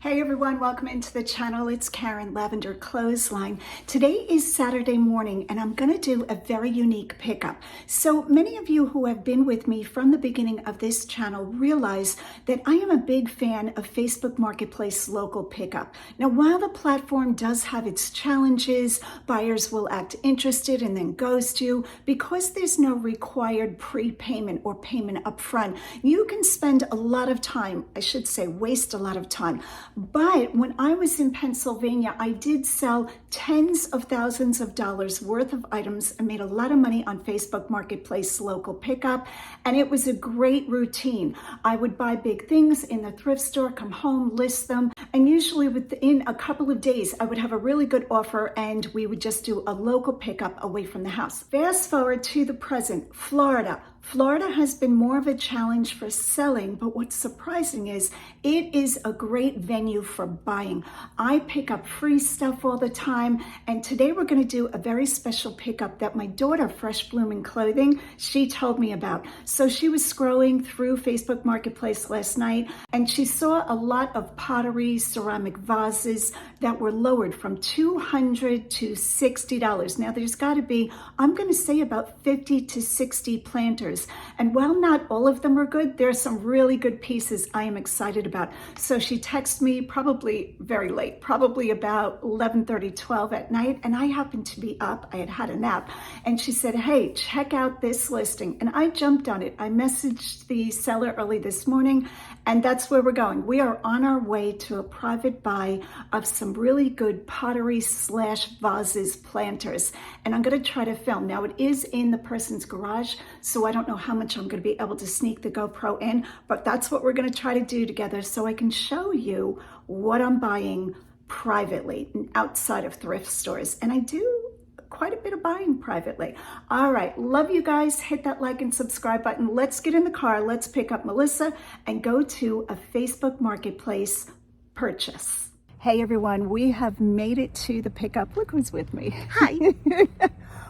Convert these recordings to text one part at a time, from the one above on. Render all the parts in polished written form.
Hey everyone, welcome into the channel. It's Karen, Lavender Clothesline. Today is Saturday morning and I'm going to do a very unique pickup. So many of you who have been with me from the beginning of this channel realize that I am a big fan of Facebook Marketplace local pickup. Now, while the platform does have its challenges, buyers will act interested and then ghost you. Because there's no required prepayment or payment upfront, you can spend a lot of time, I should say waste a lot of time. But when I was in Pennsylvania, I did sell tens of thousands of dollars worth of items and made a lot of money on Facebook Marketplace local pickup. And it was a great routine. I would buy big things in the thrift store, come home, list them. And usually within a couple of days, I would have a really good offer and we would just do a local pickup away from the house. Fast forward to the present, Florida. Florida has been more of a challenge for selling, but what's surprising is it is a great venue for buying. I pick up free stuff all the time, and today we're going to do a very special pickup that my daughter, Frsh Bloomin Clothing, she told me about. So she was scrolling through Facebook Marketplace last night, and she saw a lot of pottery, ceramic vases that were lowered from $200 to $60. Now there's got to be, I'm going to say about 50 to 60 planters. And while not all of them are good, there are some really good pieces I am excited about. So she texted me probably very late, probably about 11:30, 12 at night. And I happened to be up. I had had a nap. And she said, hey, check out this listing. And I jumped on it. I messaged the seller early this morning. And that's where we're going. We are on our way to a private buy of some really good pottery / vases, planters. And I'm going to try to film. Now, it is in the person's garage, so I don't know how much I'm going to be able to sneak the GoPro in, but that's what we're going to try to do together so I can show you what I'm buying privately outside of thrift stores. And I do quite a bit of buying privately. All right, love you guys. Hit that like and subscribe button. Let's get in the car. Let's pick up Mellissa and go to a Facebook Marketplace purchase. Hey everyone, we have made it to the pickup. Look who's with me. Hi.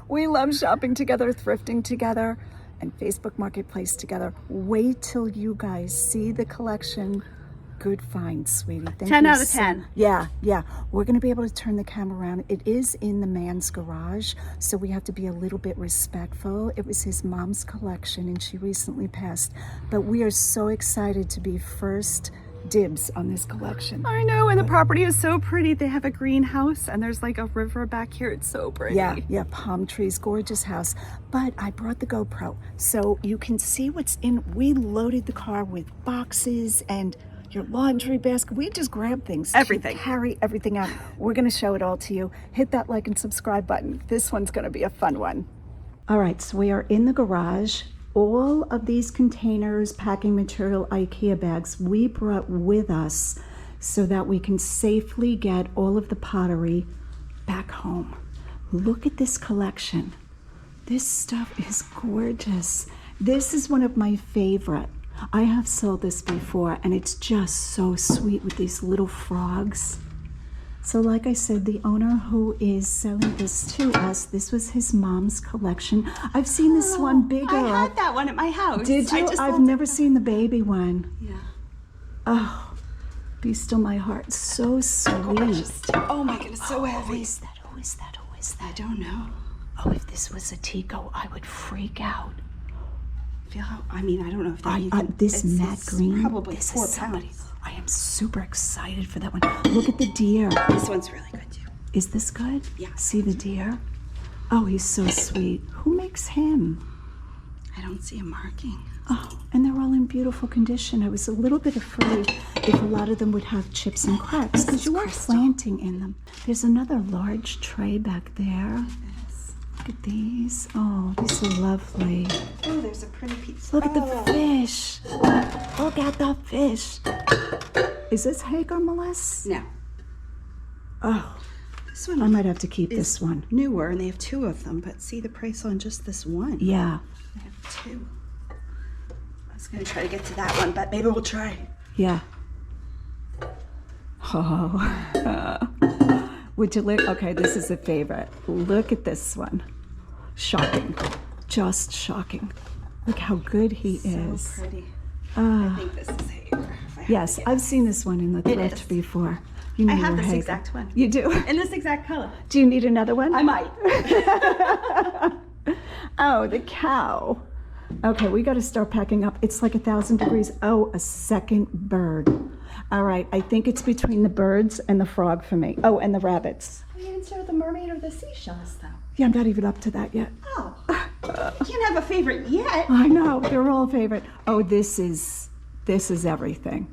We love shopping together, thrifting together, and Facebook Marketplace together. Wait till you guys see the collection. Good find, sweetie. Thank 10 you out of 10. Yeah. We're going to be able to turn the camera around. It is in the man's garage, so we have to be a little bit respectful. It was his mom's collection, and she recently passed. But we are so excited to be first dibs on this collection. I know, and the property is so pretty. They have a greenhouse, and there's like a river back here. It's so pretty. Yeah, palm trees, gorgeous house. But I brought the GoPro, so you can see what's in. We loaded the car with boxes and your laundry basket. We just grab things. Everything. Carry everything out. We're going to show it all to you. Hit that like and subscribe button. This one's going to be a fun one. All right, so we are in the garage. All of these containers, packing material, IKEA bags, we brought with us so that we can safely get all of the pottery back home. Look at this collection. This stuff is gorgeous. This is one of my favorite. I have sold this before and it's just so sweet with these little frogs. So like I said, the owner who is selling this to us, this was his mom's collection. I've seen this one bigger. I had that one at my house. Did you? I've never seen the baby one. Yeah. Oh, be still my heart. So sweet. Oh my goodness, so heavy. Who is that? Who is that? Who is that? I don't know. Oh, if this was a Tico, I would freak out. I mean, I don't know if that this matte green, probably this 4 is somebody. pounds. I am super excited for that one. Look at the deer. This one's really good too. Is this good? Yeah. See the deer? Oh, he's so sweet. Who makes him? I don't see a marking. Oh, and they're all in beautiful condition. I was a little bit afraid if a lot of them would have chips and cracks because you are planting in them. There's another large tray back there. Look at these. Oh, these are lovely. Oh, there's a pretty piece. Look at the fish. Look at the fish. Is this Hager, Mellissa? No. Oh, This one I might have to keep this one. newer, and they have 2 of them, but see the price on just this one. Yeah. I have 2. I was going to try to get to that one, but maybe we'll try. Yeah. Oh. Would you look? Okay, this is a favorite. Look at this one. Shocking. Just shocking. Look how good he is. So pretty. Ah. I think this is Hager, if I Yes, I've seen this one in the thrift before. You I know have your this Hagen. exact one. You do? In this exact color. Do you need another one? I might. Oh, the cow. Okay, we got to start packing up. It's like 1,000 degrees. Oh, a second bird. All right, I think it's between the birds and the frog for me. Oh, and the rabbits. You didn't start the mermaid or the seashells, though. Yeah, I'm not even up to that yet. Oh. You can't have a favorite yet. I know, they're all favorite. Oh, this is everything.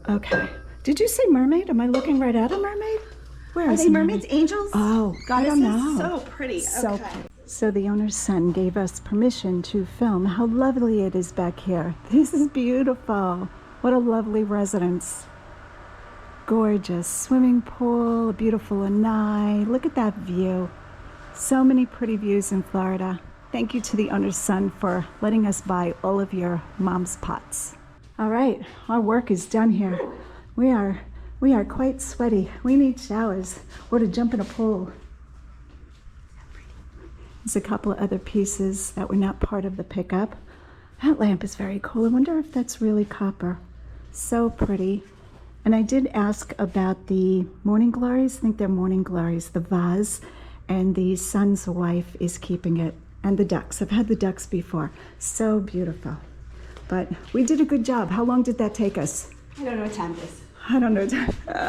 Okay. Did you say mermaid? Am I looking right at a mermaid? Where Are is they the mermaids, angels? Oh, I Goddesses? don't know. So pretty. So Okay. pretty. So the owner's son gave us permission to film. How lovely it is back here. This is beautiful. What a lovely residence. Gorgeous swimming pool, a beautiful lanai. Look at that view. So many pretty views in Florida. Thank you to the owner's son for letting us buy all of your mom's pots. All right, our work is done here. We are quite sweaty. We need showers or to jump in a pool. There's a couple of other pieces that were not part of the pickup. That lamp is very cool. I wonder if that's really copper. So pretty. And I did ask about the morning glories. I think they're morning glories, the vase, and the son's wife is keeping it. And the ducks. I've had the ducks before. So beautiful. But we did a good job. How long did that take us? I don't know what time it is. I don't know.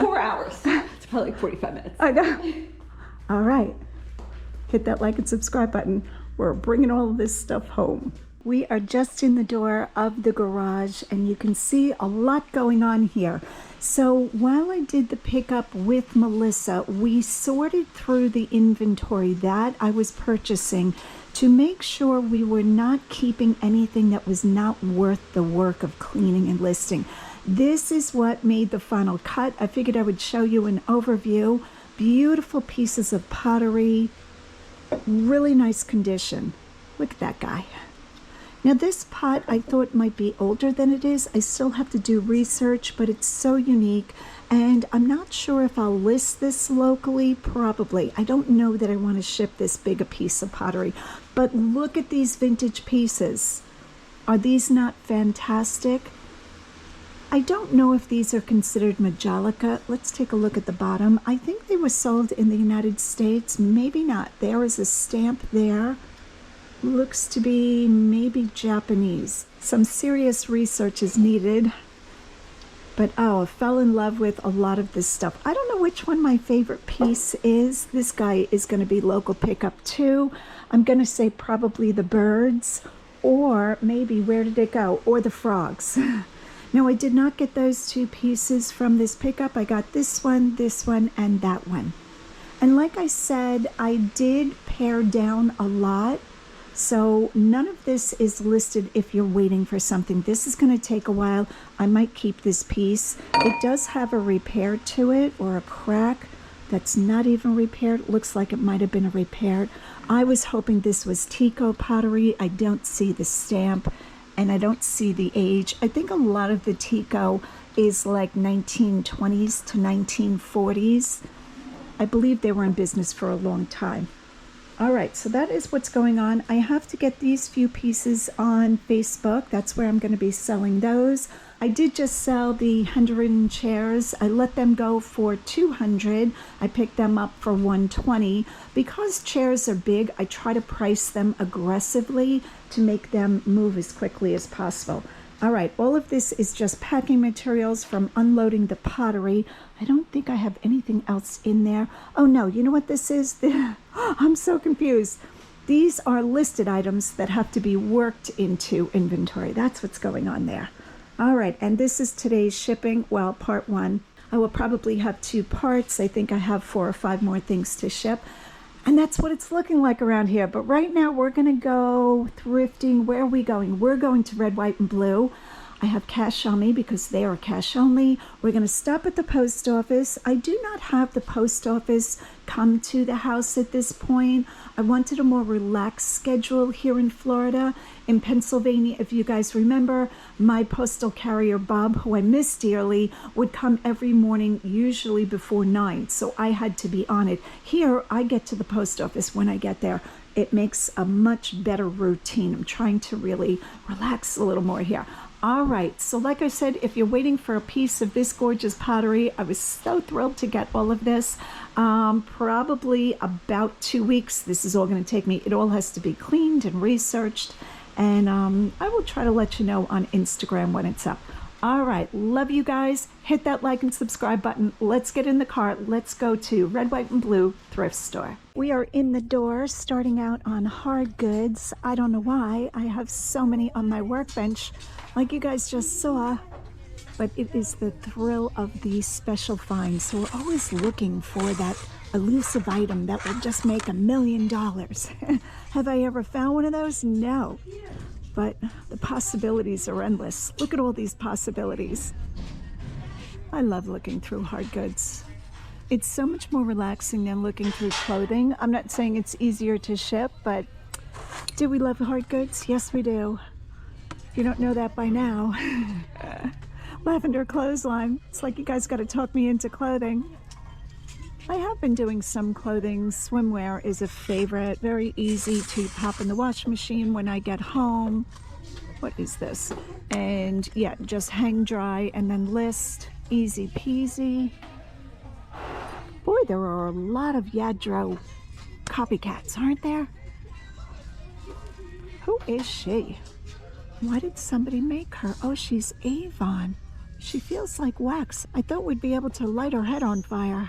4 hours. It's probably like 45 minutes. I know. All right. Hit that like and subscribe button. We're bringing all of this stuff home. We are just in the door of the garage and you can see a lot going on here. So while I did the pickup with Mellissa, we sorted through the inventory that I was purchasing to make sure we were not keeping anything that was not worth the work of cleaning and listing. This is what made the final cut. I figured I would show you an overview. Beautiful pieces of pottery, really nice condition. Look at that guy. Now this pot I thought might be older than it is. I still have to do research, but it's so unique. And I'm not sure if I'll list this locally, probably. I don't know that I want to ship this big a piece of pottery. But look at these vintage pieces. Are these not fantastic? I don't know if these are considered Majolica. Let's take a look at the bottom. I think they were sold in the United States. Maybe not. There is a stamp there. Looks to be maybe Japanese. Some serious research is needed. But oh, I fell in love with a lot of this stuff. I don't know which one my favorite piece is. This guy is going to be local pickup too. I'm going to say probably the birds, or maybe where did it go? Or the frogs. No, I did not get those two pieces from this pickup. I got this one, and that one. And like I said, I did pare down a lot. So none of this is listed if you're waiting for something. This is going to take a while. I might keep this piece. It does have a repair to it, or a crack that's not even repaired. It looks like it might have been a repaired. I was hoping this was Tico pottery. I don't see the stamp and I don't see the age. I think a lot of the Tico is like 1920s to 1940s. I believe they were in business for a long time. All right, so that is what's going on. I have to get these few pieces on Facebook. That's where I'm going to be selling those. I did just sell the 100 chairs. I let them go for 200. I picked them up for 120. Because chairs are big, I try to price them aggressively to make them move as quickly as possible. All right, all of this is just packing materials from unloading the pottery. I don't think I have anything else in there. Oh no, you know what this is? I'm so confused. These are listed items that have to be worked into inventory. That's what's going on there. All right, and this is today's shipping. Well, part one. I will probably have 2 parts. I think I have 4 or 5 more things to ship. And that's what it's looking like around here. But right now we're going to go thrifting. Where are we going? We're going to Red, White, and Blue. I have cash on me because they are cash only. We're going to stop at the post office. I do not have the post office come to the house at this point. I wanted a more relaxed schedule here in Florida. In Pennsylvania, if you guys remember, my postal carrier, Bob, who I miss dearly, would come every morning, usually before 9. So I had to be on it. Here, I get to the post office when I get there. It makes a much better routine. I'm trying to really relax a little more here. All right, so like I said, if you're waiting for a piece of this gorgeous pottery, I was so thrilled to get all of this. Probably about 2 weeks, this is all going to take me. It all has to be cleaned and researched, and I will try to let you know on Instagram when it's up. All right, love you guys. Hit that like and subscribe button. Let's get in the car. Let's go to Red, White, and Blue Thrift Store. We are in the door, starting out on hard goods. I don't know why. I have so many on my workbench, like you guys just saw, but it is the thrill of these special finds. So we're always looking for that elusive item that will just make $1 million. Have I ever found one of those? No. But the possibilities are endless. Look at all these possibilities. I love looking through hard goods. It's so much more relaxing than looking through clothing. I'm not saying it's easier to ship, but do we love hard goods? Yes, we do. If you don't know that by now, Lavender Clothesline. It's like you guys got to talk me into clothing. I have been doing some clothing. Swimwear is a favorite. Very easy to pop in the washing machine when I get home. What is this? And yeah, just hang dry and then list. Easy peasy. Boy, there are a lot of Yadro copycats, aren't there? Who is she? Why did somebody make her? Oh, she's Avon. She feels like wax. I thought we'd be able to light her head on fire.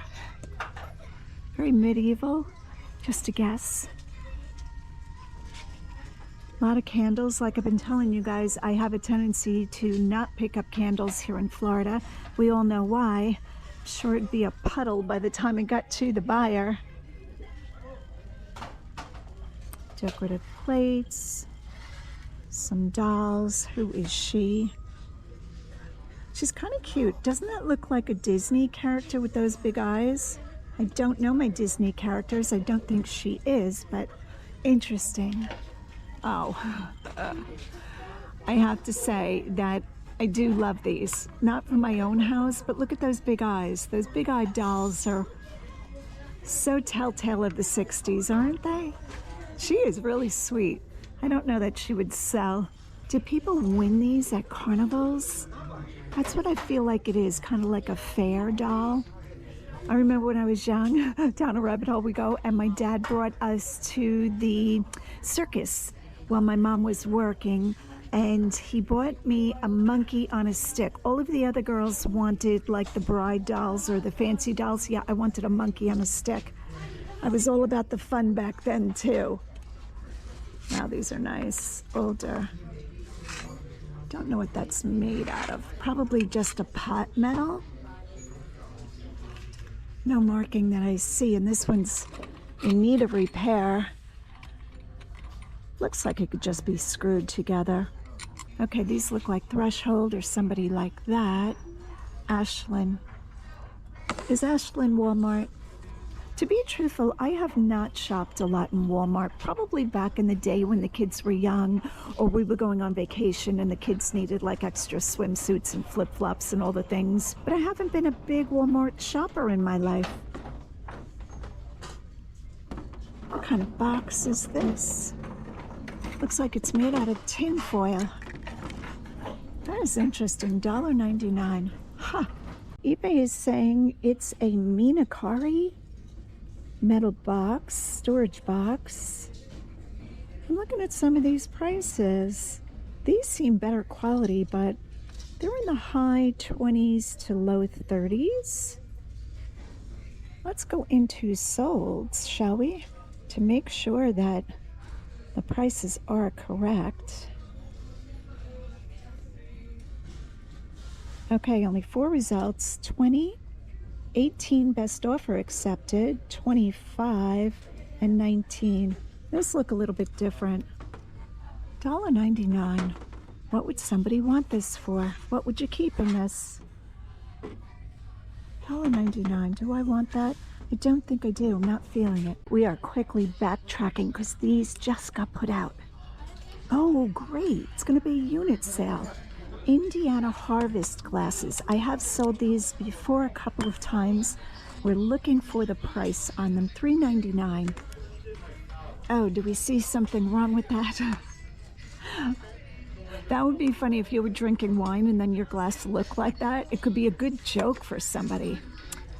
Very medieval, just a guess. A lot of candles. Like I've been telling you guys, I have a tendency to not pick up candles here in Florida. We all know why. I'm sure it'd be a puddle by the time it got to the buyer. Decorative plates. Some dolls. Who is she? She's kind of cute. Doesn't that look like a Disney character with those big eyes? I don't know my Disney characters. I don't think she is, but interesting. Oh, I have to say that I do love these. Not for my own house, but look at those big eyes. Those big-eyed dolls are so telltale of the 60s, aren't they? She is really sweet. I don't know that she would sell. Do people win these at carnivals? That's what I feel like it is, kind of like a fair doll. I remember when I was young, down a rabbit hole we go, and my dad brought us to the circus while my mom was working, and he bought me a monkey on a stick. All of the other girls wanted like the bride dolls or the fancy dolls. Yeah, I wanted a monkey on a stick. I was all about the fun back then too. Now these are nice, older. Don't know what that's made out of. Probably just a pot metal. No marking that I see, and this one's in need of repair. Looks like it could just be screwed together. Okay, these look like Threshold or somebody like that. Ashland. Is Ashland Walmart? To be truthful, I have not shopped a lot in Walmart, probably back in the day when the kids were young, or we were going on vacation and the kids needed like extra swimsuits and flip-flops and all the things. But I haven't been a big Walmart shopper in my life. What kind of box is this? Looks like it's made out of tin foil. That is interesting. $1.99. Huh. eBay is saying it's a Minakari metal box, storage box. I'm looking at some of these prices. These seem better quality, but they're in the high 20s to low 30s. Let's go into solds, shall we? To make sure that the prices are correct. Okay, only 4 results. 20, 18 best offer accepted, 25, and 19. Those look a little bit different. $1.99. What would somebody want this for? What would you keep in this? $1.99. Do I want that? I don't think I do. I'm not feeling it. We are quickly backtracking because these just got put out. Oh, great. It's going to be a unit sale. Indiana Harvest glasses. I have sold these before a couple of times. We're looking for the price on them. $3.99. Oh, do we see something wrong with that? That would be funny if you were drinking wine and then your glass looked like that. It could be a good joke for somebody.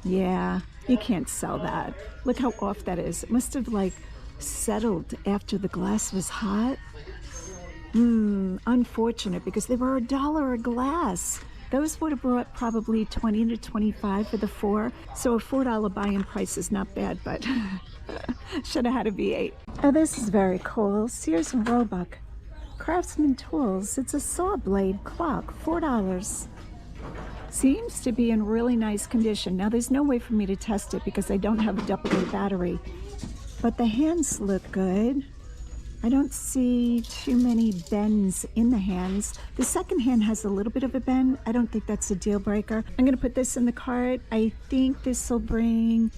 Yeah, you can't sell that. Look how off that is. It must have like settled after the glass was hot. Unfortunate, because they were $1 a glass. Those would have brought probably 20 to 25 for the 4. So a $4 buy-in price is not bad, but should have had a V8. Oh, this is very cool. Sears and Roebuck. Craftsman Tools. It's a saw blade clock, $4. Seems to be in really nice condition. Now, there's no way for me to test it because I don't have a AA battery. But the hands look good. I don't see too many bends in the hands. The second hand has a little bit of a bend. I don't think that's a deal breaker. I'm going to put this in the cart. I think this will bring,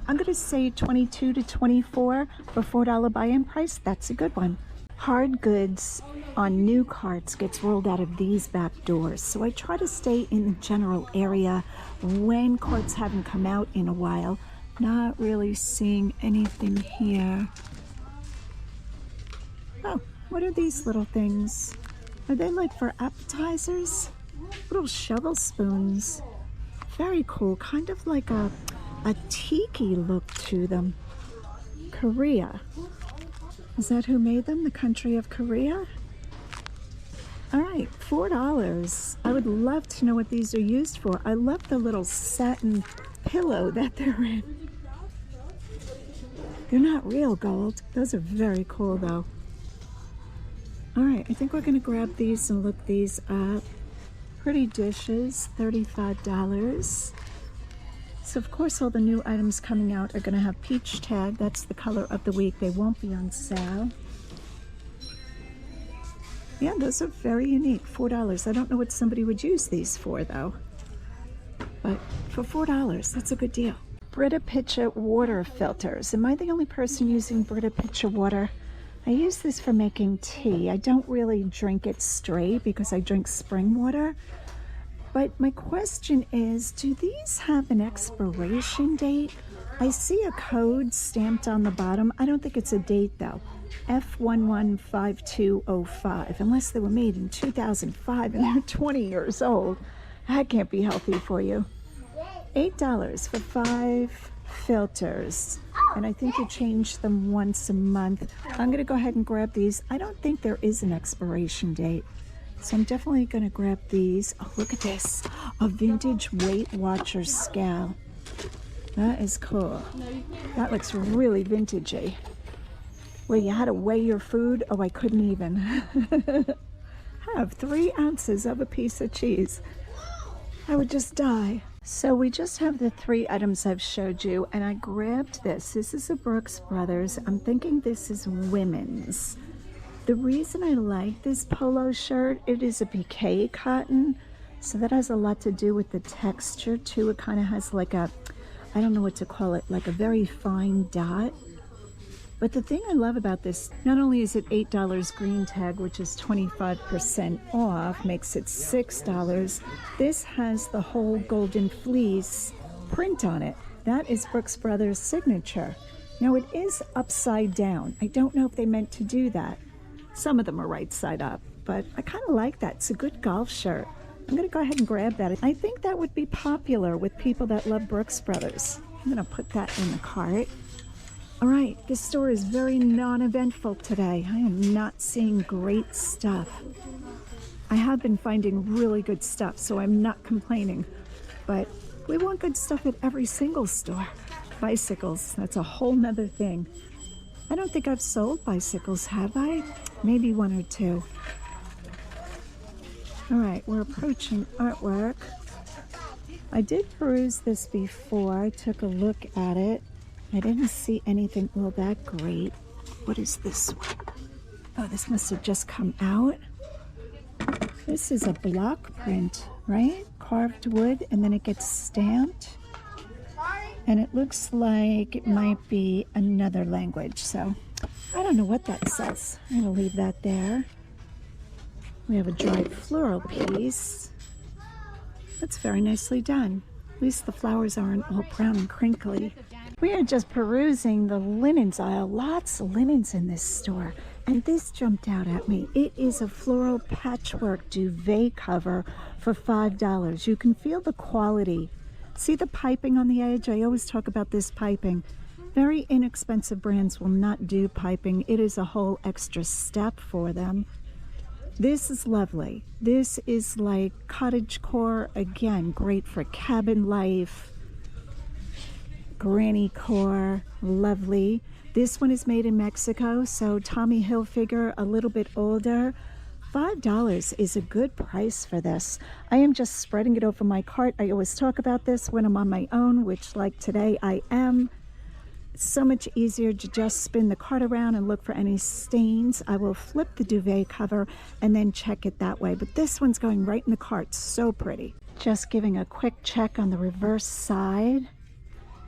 I'm going to say 22 to 24 for $4 buy-in price. That's a good one. Hard goods on new carts gets rolled out of these back doors. So I try to stay in the general area when carts haven't come out in a while. Not really seeing anything here. Oh, what are these little things? Are they like for appetizers? Little shovel spoons. Very cool, kind of like a tiki look to them. Korea. Is that who made them? The country of Korea? All right, $4. I would love to know what these are used for. I love the little satin pillow that they're in. They're not real gold. Those are very cool though. All right, I think we're gonna grab these and look these up. Pretty dishes, $35. So of course all the new items coming out are gonna have peach tag. That's the color of the week. They won't be on sale. Yeah, those are very unique, $4. I don't know what somebody would use these for though. But for $4, that's a good deal. Brita Pitcher water filters. Am I the only person using Brita Pitcher water? I use this for making tea. I don't really drink it straight because I drink spring water. But my question is, do these have an expiration date? I see a code stamped on the bottom. I don't think it's a date though. F115205, unless they were made in 2005 and they're 20 years old. That can't be healthy for you. $8 for 5 filters. And I think you change them once a month. I'm gonna go ahead and grab these. I don't think there is an expiration date. So I'm definitely gonna grab these. Oh, look at this, a vintage Weight Watcher scale. That is cool. That looks really vintagey. Where you had to weigh your food. Oh, I couldn't even. Have 3 ounces of a piece of cheese. I would just die. So we just have the 3 items I've showed you, and I grabbed this. This is a Brooks Brothers. I'm thinking this is women's. The reason I like this polo shirt, it is a piqué cotton, so that has a lot to do with the texture too. It kind of has like a, I don't know what to call it, like a very fine dot. But the thing I love about this, not only is it $8 green tag, which is 25% off, makes it $6. This has the whole golden fleece print on it. That is Brooks Brothers' signature. Now it is upside down. I don't know if they meant to do that. Some of them are right side up, but I kind of like that. It's a good golf shirt. I'm gonna go ahead and grab that. I think that would be popular with people that love Brooks Brothers. I'm gonna put that in the cart. All right, this store is very non-eventful today. I am not seeing great stuff. I have been finding really good stuff, so I'm not complaining. But we want good stuff at every single store. Bicycles, that's a whole nother thing. I don't think I've sold bicycles, have I? Maybe 1 or 2. All right, we're approaching artwork. I did peruse this before. I took a look at it. I didn't see anything all that great. What is this one? Oh, this must have just come out. This is a block print, right? Carved wood, and then it gets stamped. And it looks like it might be another language, so I don't know what that says. I'm gonna leave that there. We have a dried floral piece. That's very nicely done. At least the flowers aren't all brown and crinkly. We are just perusing the linens aisle. Lots of linens in this store. And this jumped out at me. It is a floral patchwork duvet cover for $5. You can feel the quality. See the piping on the edge? I always talk about this piping. Very inexpensive brands will not do piping. It is a whole extra step for them. This is lovely. This is like cottagecore. Again, great for cabin life. Granny core, lovely. This one is made in Mexico, so Tommy Hilfiger, a little bit older. $5 is a good price for this. I am just spreading it over my cart. I always talk about this when I'm on my own, which like today I am. It's so much easier to just spin the cart around and look for any stains. I will flip the duvet cover and then check it that way. But this one's going right in the cart. So pretty. Just giving a quick check on the reverse side.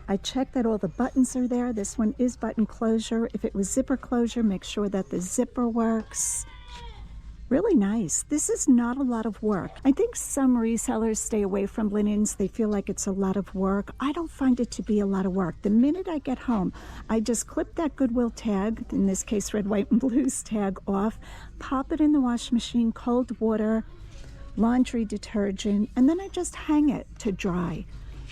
I checked that all the buttons are there. This one is button closure. If it was zipper closure, make sure that the zipper works. Really nice. This is not a lot of work. I think some resellers stay away from linens. They feel like it's a lot of work. I don't find it to be a lot of work. The minute I get home, I just clip that Goodwill tag, in this case red, white, and blues tag off, pop it in the washing machine, cold water, laundry detergent, and then I just hang it to dry.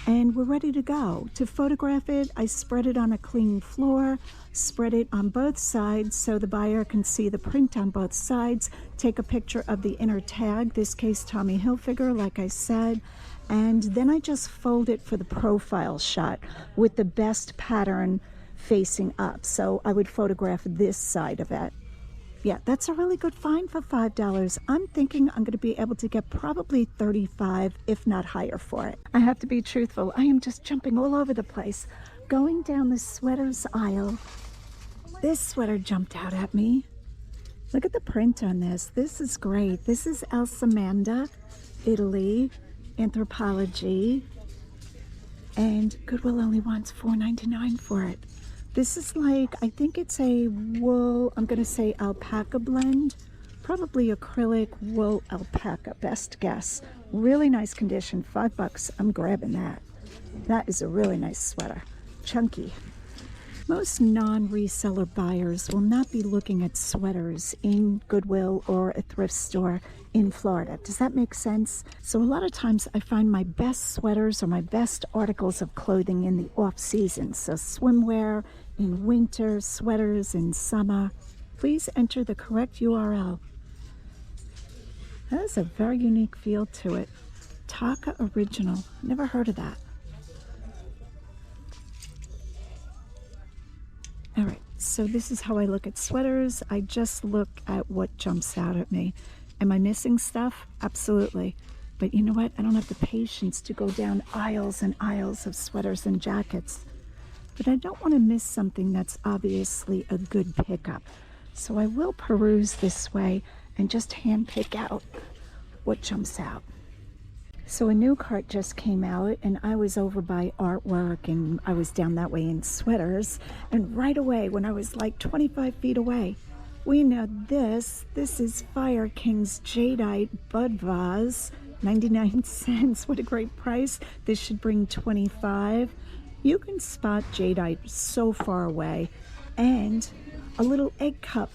And we're ready to go. To photograph it, I spread it on a clean floor, spread it on both sides so the buyer can see the print on both sides, take a picture of the inner tag, this case Tommy Hilfiger, like I said, and then I just fold it for the profile shot with the best pattern facing up. So I would photograph this side of it. Yeah, that's a really good find for $5. I'm thinking I'm going to be able to get probably $35, if not higher for it. I have to be truthful. I am just jumping all over the place. Going down the sweaters aisle, this sweater jumped out at me. Look at the print on this. This is great. This is Elsamanda, Italy, Anthropology, and Goodwill only wants $4.99 for it. This is like, I think it's a wool, I'm going to say alpaca blend, probably acrylic wool alpaca, best guess. Really nice condition, $5, I'm grabbing that. That is a really nice sweater, chunky. Most non-reseller buyers will not be looking at sweaters in Goodwill or a thrift store in Florida. Does that make sense? So a lot of times I find my best sweaters or my best articles of clothing in the off season. So swimwear in winter, sweaters in summer. Please enter the correct URL. That has a very unique feel to it. Taka Original. Never heard of that. All right, so this is how I look at sweaters. I just look at what jumps out at me. Am I missing stuff? Absolutely. But you know what? I don't have the patience to go down aisles and aisles of sweaters and jackets. But I don't want to miss something that's obviously a good pickup. So I will peruse this way and just hand pick out what jumps out. So a new cart just came out and I was over by artwork and I was down that way in sweaters. And right away, when I was like 25 feet away, we know this is Fire King's Jadeite Bud Vase, 99 cents. What a great price. This should bring 25. You can spot jadeite so far away. And a little egg cup.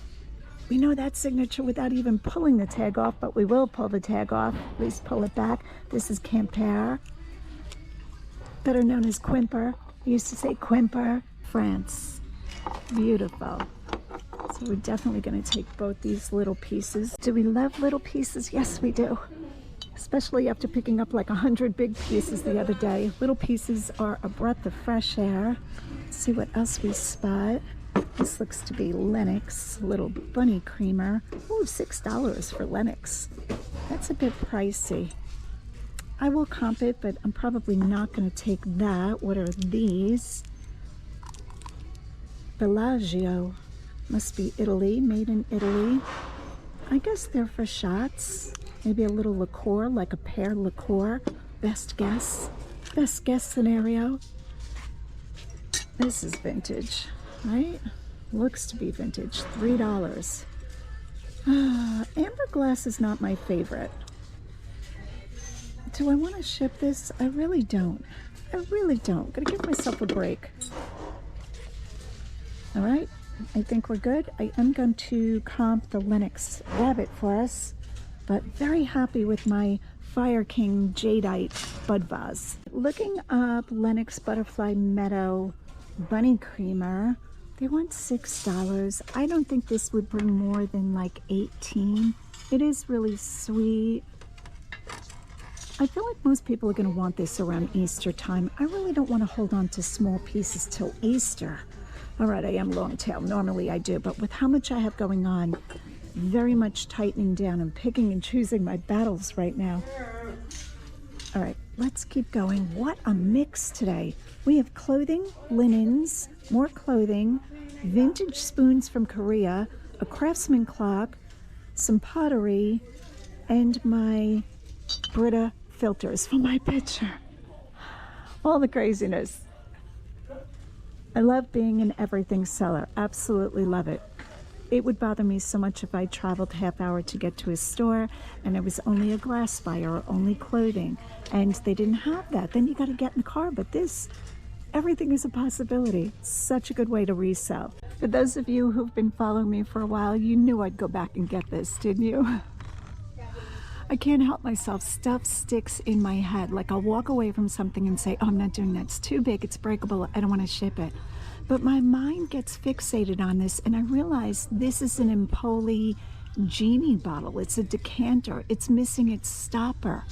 We know that signature without even pulling the tag off, but we will pull the tag off, at least pull it back. This is Quimper, better known as Quimper. We used to say Quimper, France. Beautiful. So we're definitely going to take both these little pieces. Do we love little pieces? Yes, we do. Especially after picking up like 100 big pieces the other day. Little pieces are a breath of fresh air. Let's see what else we spot. This looks to be Lenox, little bunny creamer. Ooh, $6 for Lenox. That's a bit pricey. I will comp it, but I'm probably not going to take that. What are these? Bellagio. Must be Italy, made in Italy. I guess they're for shots. Maybe a little liqueur, like a pear liqueur. Best guess. Best guess scenario. This is vintage, right? Looks to be vintage. $3. Amber glass is not my favorite. Do I want to ship this? I really don't. I really don't. Gotta give myself a break. All right, I think we're good. I am going to comp the Lenox Rabbit for us, but very happy with my Fire King Jadeite bud vase. Looking up Lenox Butterfly Meadow Bunny Creamer, they want $6. I don't think this would bring more than like 18. It is really sweet. I feel like most people are going to want this around Easter time. I really don't want to hold on to small pieces till Easter. All right, I am long tail. Normally I do, but with how much I have going on, very much tightening down and picking and choosing my battles right now. All right, let's keep going. What a mix today. We have clothing, linens, more clothing, vintage spoons from Korea, a craftsman clock, some pottery, and my Brita filters for my picture. All the craziness. I love being an everything seller. Absolutely love it. It would bother me so much if I traveled half hour to get to a store and it was only a glass buyer or only clothing and they didn't have that. Then you got to get in the car. But this, everything is a possibility. Such a good way to resell. For those of you who've been following me for a while, you knew I'd go back and get this, didn't you? I can't help myself. Stuff sticks in my head. Like I'll walk away from something and say, oh, I'm not doing that. It's too big. It's breakable. I don't want to ship it. But my mind gets fixated on this and I realize this is an Empoli genie bottle. It's a decanter. It's missing its stopper.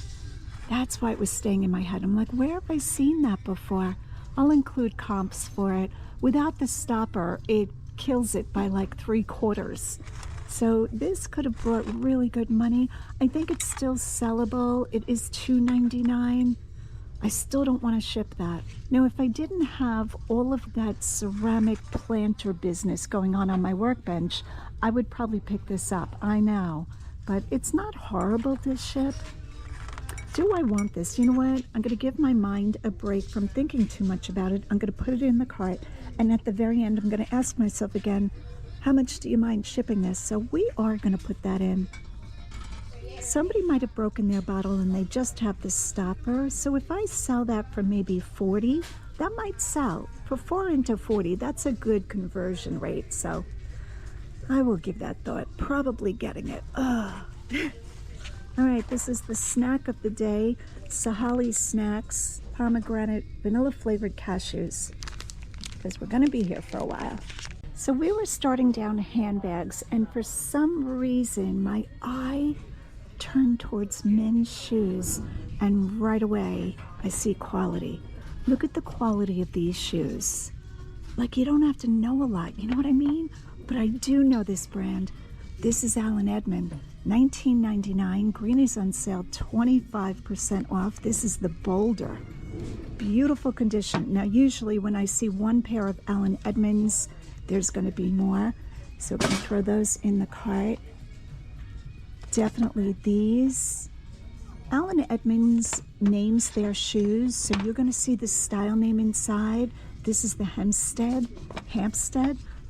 That's why it was staying in my head. I'm like, where have I seen that before? I'll include comps for it. Without the stopper, it kills it by like 3/4. So this could have brought really good money. I think it's still sellable. It is $2.99. I still don't want to ship that. Now, if I didn't have all of that ceramic planter business going on my workbench, I would probably pick this up. I know, but it's not horrible to ship. Do I want this? You know what? I'm going to give my mind a break from thinking too much about it. I'm going to put it in the cart. And at the very end, I'm going to ask myself again, how much do you mind shipping this? So we are going to put that in. Somebody might have broken their bottle and they just have the stopper. So if I sell that for maybe 40, that might sell. For 4 into 40, that's a good conversion rate. So I will give that thought. Probably getting it. Ugh. All right, this is the snack of the day. Sahali Snacks, pomegranate, vanilla flavored cashews. Because we're going to be here for a while. So we were starting down handbags, and for some reason, my eye turned towards men's shoes, and right away, I see quality. Look at the quality of these shoes. Like, you don't have to know a lot, you know what I mean? But I do know this brand. This is Allen Edmond, $19.99. Green is on sale, 25% off. This is the Boulder. Beautiful condition. Now, usually when I see one pair of Allen Edmonds, there's going to be more, so we're going to throw those in the cart. Definitely these. Allen Edmonds names their shoes, so you're going to see the style name inside. This is the Hampstead.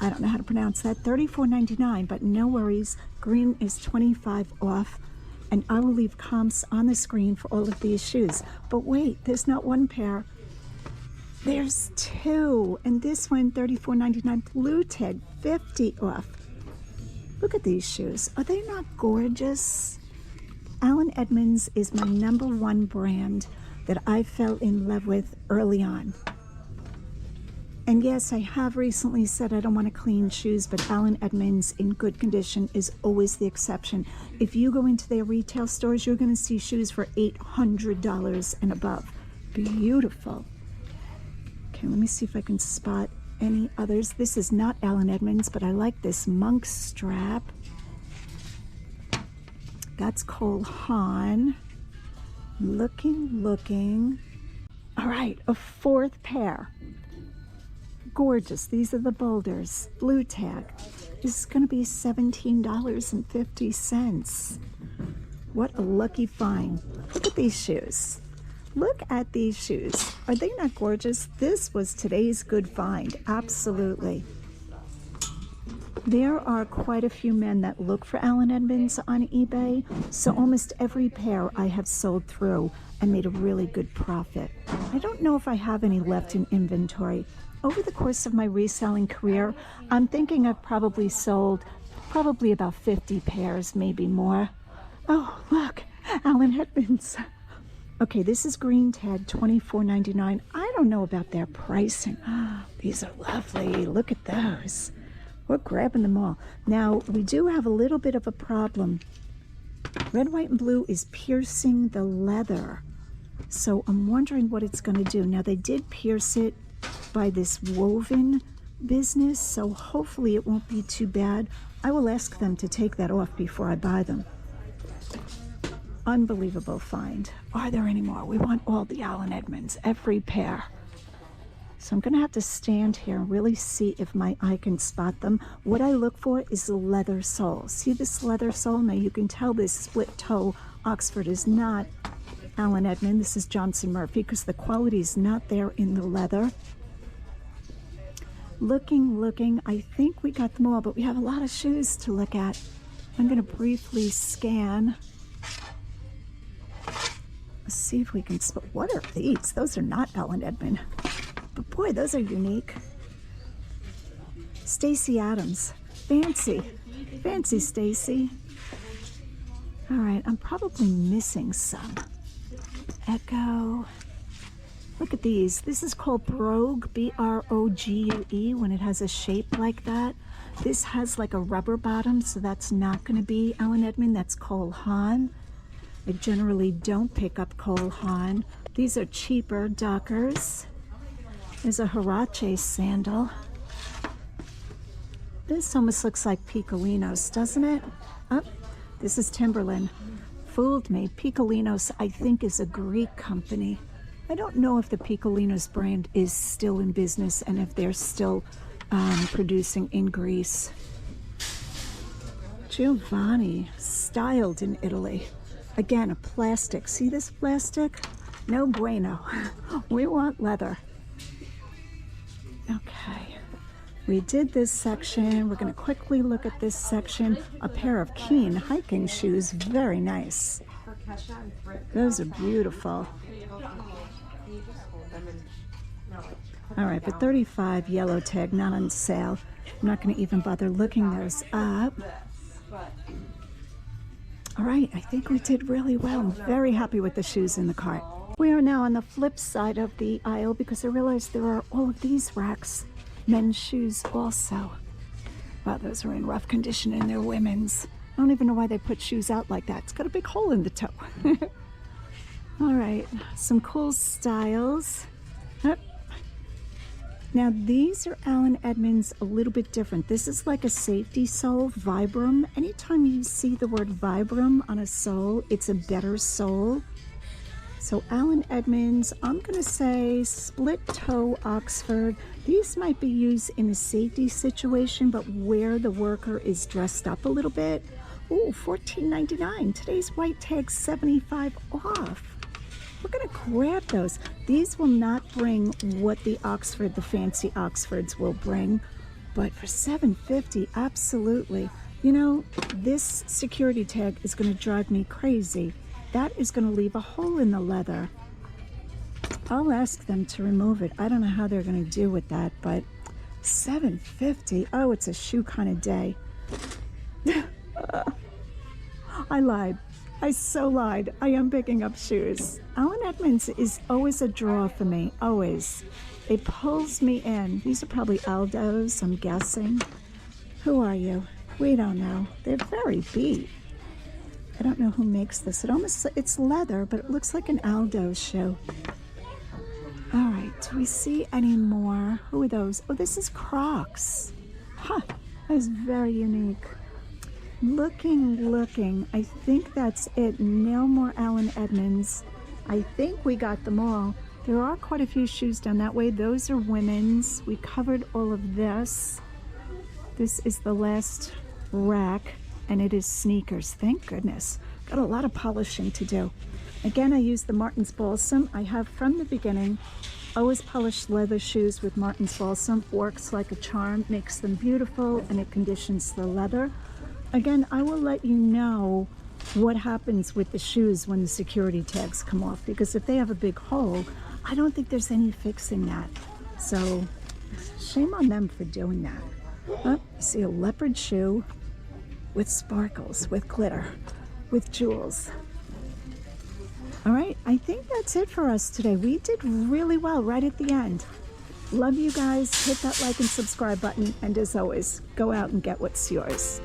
I don't know how to pronounce that. $34.99, but no worries. Green is 25 off, and I will leave comps on the screen for all of these shoes. But wait, there's not one pair. There's 2, and this one, $34.99, blue tag, 50 off. Look at these shoes. Are they not gorgeous? Allen Edmonds is my #1 brand that I fell in love with early on. And yes, I have recently said I don't want to clean shoes, but Allen Edmonds in good condition is always the exception. If you go into their retail stores, you're going to see shoes for $800 and above. Beautiful. Okay, let me see if I can spot any others. This is not Allen Edmonds, but I like this monk strap. That's Cole Haan. Looking. All right, a 4th pair. Gorgeous. These are the Boulders. Blue tag. This is going to be $17.50. What a lucky find. Look at these shoes. Look at these shoes. Are they not gorgeous? This was today's good find. Absolutely. There are quite a few men that look for Allen Edmonds on eBay, so almost every pair I have sold through and made a really good profit. I don't know if I have any left in inventory. Over the course of my reselling career, I'm thinking I've probably sold about 50 pairs, maybe more. Oh, look, Allen Edmonds. Okay, this is green tag, $24.99. I don't know about their pricing. These are lovely. Look at those. We're grabbing them all. Now, we do have a little bit of a problem. Red, white, and blue is piercing the leather. So I'm wondering what it's going to do. Now, they did pierce it by this woven business, so hopefully it won't be too bad. I will ask them to take that off before I buy them. Unbelievable find. Are there any more? We want all the Allen Edmonds, every pair. So I'm going to have to stand here and really see if my eye can spot them. What I look for is the leather sole. See this leather sole? Now you can tell this split toe Oxford is not Allen Edmond. This is Johnson Murphy because the quality is not there in the leather. Looking. I think we got them all, but we have a lot of shoes to look at. I'm going to briefly scan. Let's see if we can spot. What are these? Those are not Allen Edmond. But boy, those are unique. Stacy Adams. Fancy Stacy. All right, I'm probably missing some. Echo. Look at these. This is called Brogue, B-R-O-G-U-E, when it has a shape like that. This has like a rubber bottom, so that's not going to be Allen Edmond. That's Cole Haan. I generally don't pick up Cole Haan. These are cheaper Dockers. There's a Huarache sandal. This almost looks like Picolinos, doesn't it? Oh, this is Timberland. Fooled me. Picolinos, I think, is a Greek company. I don't know if the Picolinos brand is still in business and if they're still producing in Greece. Giovanni, styled in Italy. Again, a plastic. See this plastic? No bueno. We want leather. Okay. We did this section. We're going to quickly look at this section. A pair of Keen hiking shoes. Very nice. Those are beautiful. All right, but 35 yellow tag, not on sale. I'm not going to even bother looking those up. All right, I think we did really well. I'm very happy with the shoes in the cart. We are now on the flip side of the aisle because I realized there are all of these racks, men's shoes also. Wow, those are in rough condition and they're women's. I don't even know why they put shoes out like that. It's got a big hole in the toe. All right, some cool styles. Now these are Allen Edmonds, a little bit different. This is like a safety sole, Vibram. Anytime you see the word Vibram on a sole, it's a better sole. So Allen Edmonds, I'm gonna say split toe Oxford. These might be used in a safety situation, but where the worker is dressed up a little bit. Ooh, $14.99. Today's white tag 75 off. We're gonna grab those. These will not bring what the Oxford, the fancy Oxfords will bring, but for $7.50, absolutely. You know, this security tag is gonna drive me crazy. That is gonna leave a hole in the leather. I'll ask them to remove it. I don't know how they're gonna do with that, but $7.50, oh, it's a shoe kind of day. I lied. I so lied. I am picking up shoes. Allen Edmonds is always a draw for me, always. It pulls me in. These are probably Aldo's, I'm guessing. Who are you? We don't know. They're very beat. I don't know who makes this. It's leather, but it looks like an Aldo's shoe. All right, do we see any more? Who are those? Oh, this is Crocs. Huh, that is very unique. Looking, I think that's it. No more Allen Edmonds. I think we got them all. There are quite a few shoes down that way. Those are women's. We covered all of this. This is the last rack, and it is sneakers. Thank goodness. Got a lot of polishing to do. Again, I use the Martin's Balsam. I have from the beginning always polished leather shoes with Martin's Balsam. Works like a charm, makes them beautiful, and it conditions the leather. Again, I will let you know what happens with the shoes when the security tags come off, because if they have a big hole, I don't think there's any fixing that. So shame on them for doing that. Oh, I see a leopard shoe with sparkles, with glitter, with jewels. All right, I think that's it for us today. We did really well right at the end. Love you guys. Hit that like and subscribe button. And as always, go out and get what's yours.